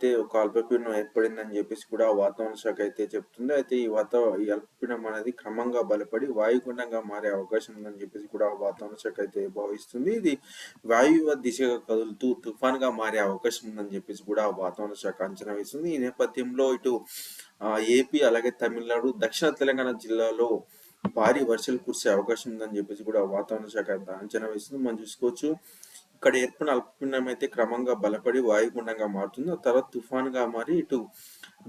అయితే ఒక అల్పపీడనం ఏర్పడిందని జెప్పేసి కూడా వాతావరణ శాఖ అయితే చెప్తుంది. అయితే ఈ అల్పపీడనం అనేది క్రమంగా బలపడి వాయుగుండంగా మారే అవకాశం ఉందని జెప్పేసి కూడా వాతావరణ శాఖ అయితే భావిస్తుంది. ఇది వాయువ్య దిశగా కదులుతూ తుఫాన్‌గా మారే అవకాశం ఉందని జెప్పేసి కూడా వాతావరణ శాఖ అంచనా వేస్తుంది. ఈ నేపథ్యంలో ఇటు ఏపీ అలాగే తమిళనాడు, దక్షిణ తెలంగాణ జిల్లాలో భారీ వర్షాలు కురిసే అవకాశం ఉందని జెప్పేసి కూడా వాతావరణ శాఖ అంచనా వేస్తుంది. మనం చూసుకోవచ్చు. ఇక్కడ ఏర్పడిన అల్పపీడనం అయితే క్రమంగా బలపడి వాయుగుండంగా మారుతుంది. ఆ తర్వాత తుఫాన్‌గా మారి ఇటు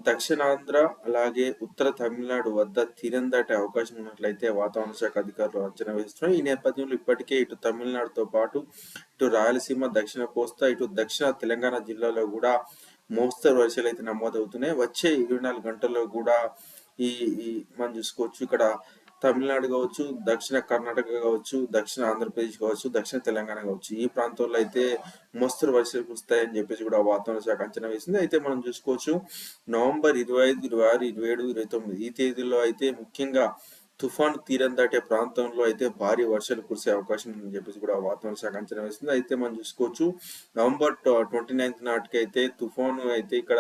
దక్షిణాంధ్ర అలాగే ఉత్తర తమిళనాడు వద్ద తీరం దాటే అవకాశం ఉన్నట్లయితే వాతావరణ శాఖ అధికారులు అంచనా వేస్తున్నారు. ఈ నేపథ్యంలో ఇప్పటికే ఇటు తమిళనాడుతో పాటు ఇటు రాయలసీమ, దక్షిణ కోస్తా, ఇటు దక్షిణ తెలంగాణ జిల్లాలో కూడా మోస్తరు వర్షాలు అయితే నమోదవుతున్నాయి. వచ్చే 24 గంటల్లో కూడా ఈ ఈ మనం చూసుకోవచ్చు. ఇక్కడ తమిళనాడు కావచ్చు, దక్షిణ కర్ణాటక కావచ్చు, దక్షిణ ఆంధ్రప్రదేశ్ కావచ్చు, దక్షిణ తెలంగాణ కావచ్చు. ఈ ప్రాంతంలో అయితే మోస్తరు వర్షాలు కురుస్తాయని చెప్పేసి కూడా వాతావరణ శాఖ అంచనా వేసింది. అయితే మనం చూసుకోవచ్చు. నవంబర్ 25, 26, 27, 29 ఈ తేదీల్లో అయితే ముఖ్యంగా తుఫాను తీరం దాటే ప్రాంతంలో అయితే భారీ వర్షాలు కురిసే అవకాశం ఉందని చెప్పేసి కూడా వాతావరణ శాఖ అంచనా వేస్తుంది. అయితే మనం చూసుకోవచ్చు. నవంబర్ 29 నాటికి అయితే తుఫాను అయితే ఇక్కడ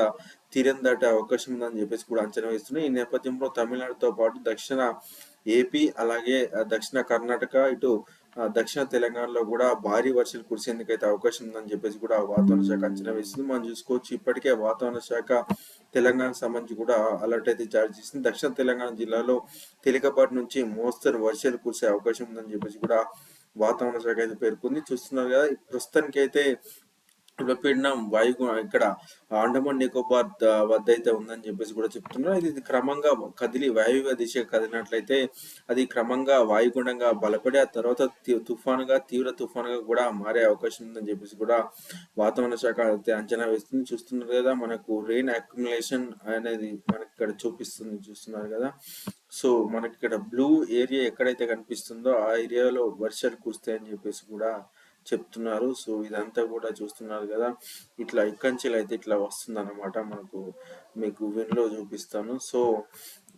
తీరం దాటే అవకాశం ఉందని చెప్పేసి కూడా అంచనా వేస్తున్నాయి. ఈ నేపథ్యంలో తమిళనాడుతో పాటు దక్షిణ ఏపీ అలాగే దక్షిణ కర్ణాటక, ఇటు దక్షిణ తెలంగాణలో కూడా భారీ వర్షాలు కురిసేందుకైతే అవకాశం ఉందని చెప్పేసి కూడా వాతావరణ శాఖ అంచనా వేస్తుంది. మనం చూసుకోవచ్చు. ఇప్పటికే వాతావరణ శాఖ తెలంగాణకు సంబంధించి కూడా అలర్ట్ అయితే జారీ చేసింది. దక్షిణ తెలంగాణ జిల్లాలో తేలికపాటి నుంచి మోస్తరు వర్షాలు కురిసే అవకాశం ఉందని చెప్పేసి కూడా వాతావరణ శాఖ అయితే పేర్కొంది. చూస్తున్నారు కదా, ప్రస్తుతానికి అయితే అల్పపీడనం ఇక్కడ అండమాన్ నికోబార్ వద్ద అయితే ఉందని చెప్పేసి కూడా చెప్తున్నారు. ఇది క్రమంగా కదిలి వాయువ్య దిశగా కదిలినట్లయితే అది క్రమంగా వాయుగుండంగా బలపడి ఆ తర్వాత తీవ్ర తుఫానుగా కూడా మారే అవకాశం ఉందని చెప్పేసి కూడా వాతావరణ శాఖ అయితే అంచనా వేస్తుంది. చూస్తున్నారు కదా, మనకు రెయిన్ అక్యుములేషన్ అనేది మనకి ఇక్కడ చూస్తున్నారు కదా. సో మనకి ఇక్కడ బ్లూ ఏరియా ఎక్కడైతే కనిపిస్తుందో ఆ ఏరియాలో వర్షాలు కురుస్తాయని చెప్పేసి కూడా చెప్తున్నారు. సో ఇదంతా కూడా చూస్తున్నారు కదా, ఇట్లా ఇక్కంచెలు అయితే ఇట్లా వస్తుంది అనమాట. మీకు విన్లో చూపిస్తాను. సో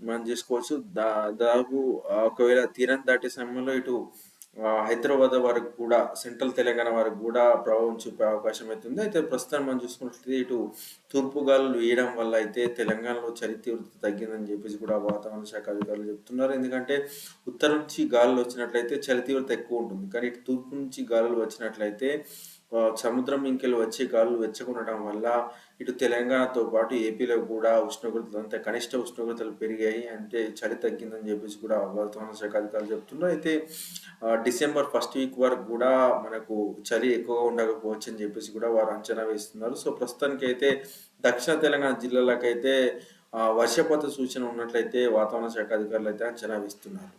మనం చేసుకోవచ్చు. దాదాపు ఒకవేళ తీరం దాటే సమయంలో ఇటు హైదరాబాద్ వరకు కూడా, సెంట్రల్ తెలంగాణ వరకు కూడా ప్రభావం చూపే అవకాశం అయితే ఉంది. అయితే ప్రస్తుతం మనం చూసుకున్నట్లయితే ఇటు తూర్పు గాలులు వేయడం వల్ల అయితే తెలంగాణలో చలి తీవ్రత తగ్గిందని చెప్పేసి కూడా వాతావరణ శాఖ అధికారులు చెప్తున్నారు. ఎందుకంటే ఉత్తరం నుంచి గాలులు వచ్చినట్లయితే చలి తీవ్రత ఎక్కువ ఉంటుంది. కానీ ఇటు తూర్పు నుంచి గాలులు వచ్చినట్లయితే సముద్రం ఇంకెళ్ళి వచ్చే గాలులు వెచ్చకుండటం వల్ల ఇటు తెలంగాణతో పాటు ఏపీలో కూడా ఉష్ణోగ్రతలు అంటే కనిష్ట ఉష్ణోగ్రతలు పెరిగాయి. అంటే చలి తగ్గిందని చెప్పేసి కూడా వాతావరణ శాఖ అధికారులు చెప్తున్నారు. అయితే డిసెంబర్ ఫస్ట్ వీక్ వరకు కూడా మనకు చలి ఎక్కువగా ఉండకపోవచ్చు అని చెప్పేసి కూడా వారు అంచనా వేస్తున్నారు. సో ప్రస్తుతానికి అయితే దక్షిణ తెలంగాణ జిల్లాలకైతే వర్షపాత సూచన ఉన్నట్లయితే వాతావరణ శాఖ అధికారులు అయితే అంచనా వేస్తున్నారు.